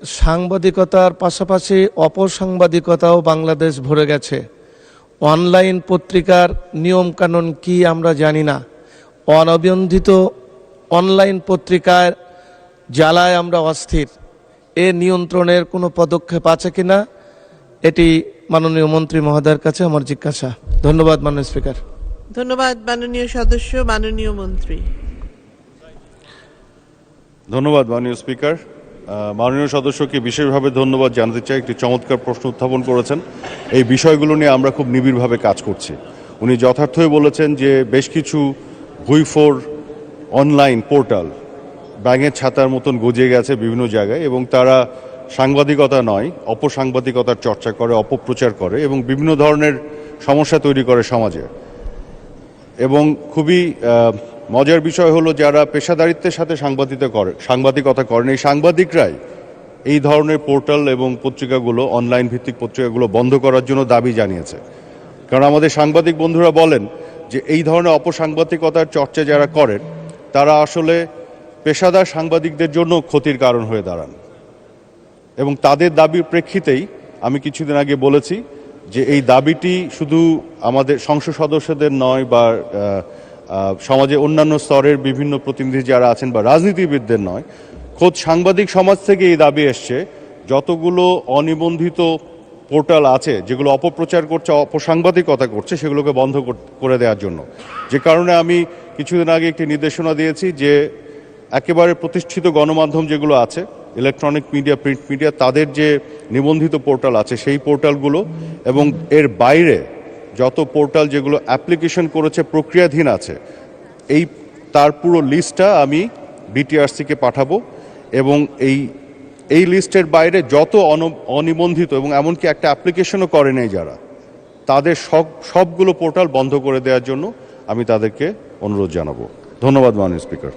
সাংবাদিকতার পাশাপাশি অপসাংবাদিকতাও বাংলাদেশ ভরে গেছে। অনলাইন পত্রিকার নিয়মকানুন কি আমরা জানি না। অনিবন্ধিত অনলাইন পত্রিকার জ্বালায় আমরা অস্থির। এ নিয়ন্ত্রণের কোনো পদক্ষেপ আছে কিনা, এটি মাননীয় মন্ত্রী মহোদয়ের কাছে আমার জিজ্ঞাসা। ধন্যবাদ মাননীয় স্পিকার। ধন্যবাদ মাননীয় সদস্য। মাননীয় মন্ত্রী। ধন্যবাদ মাননীয় স্পিকার। মাননীয় সদস্যকে বিশেষভাবে ধন্যবাদ জানাতে চাই, একটি চমৎকার প্রশ্ন উত্থাপন করেছেন। এই বিষয়গুলো নিয়ে আমরা খুব নিবিড়ভাবে কাজ করছি। উনি যথার্থই বলেছেন যে বেশ কিছু ভুইফোর অনলাইন পোর্টাল ব্যাঙের ছাতার মতন গজিয়ে গেছে বিভিন্ন জায়গায়, এবং তারা সাংবাদিকতা নয়, অপসাংবাদিকতার চর্চা করে, অপপ্রচার করে এবং বিভিন্ন ধরনের সমস্যা তৈরি করে সমাজে। এবং খুবই মজার বিষয় হলো, যারা পেশাদারিত্বের সাথে সাংবাদিকতা করেন এই সাংবাদিকরাই এই ধরনের পোর্টাল এবং পত্রিকাগুলো, অনলাইন ভিত্তিক পত্রিকাগুলো বন্ধ করার জন্য দাবি জানিয়েছে। কারণ আমাদের সাংবাদিক বন্ধুরা বলেন যে এই ধরনের অপসাংবাদিকতার চর্চা যারা করেন তারা আসলে পেশাদার সাংবাদিকদের জন্য ক্ষতির কারণ হয়ে দাঁড়ান। এবং তাদের দাবির প্রেক্ষিতেই আমি কিছুদিন আগে বলেছি যে এই দাবিটি শুধু আমাদের সংসদ সদস্যদের নয় বা সমাজে অন্যান্য স্তরের বিভিন্ন প্রতিনিধি যারা আছেন বা রাজনীতিবিদদের নয়, খোদ সাংবাদিক সমাজ থেকে এই দাবি এসছে যতগুলো অনিবন্ধিত পোর্টাল আছে যেগুলো অপপ্রচার করছে, অপসাংবাদিকতা করছে, সেগুলোকে বন্ধ করে দেওয়ার জন্য। যে কারণে আমি কিছুদিন আগে একটি নির্দেশনা দিয়েছি যে একেবারে প্রতিষ্ঠিত গণমাধ্যম যেগুলো আছে, ইলেকট্রনিক মিডিয়া, প্রিন্ট মিডিয়া, তাদের যে নিবন্ধিত পোর্টাল আছে সেই পোর্টালগুলো এবং এর বাইরে যত পোর্টাল যেগুলো অ্যাপ্লিকেশন করেছে, প্রক্রিয়াধীন আছে, তার পুরো লিস্টটা আমি বিটিআরসিকে পাঠাবো। এবং এই লিস্টের বাইরে যত অনিবন্ধিত এবং এমনকি একটা অ্যাপ্লিকেশনও করে নেই যারা, তাদের সবগুলো পোর্টাল বন্ধ করে দেওয়ার জন্য আমি তাদেরকে অনুরোধ জানাবো। ধন্যবাদ মাননীয় স্পিকার।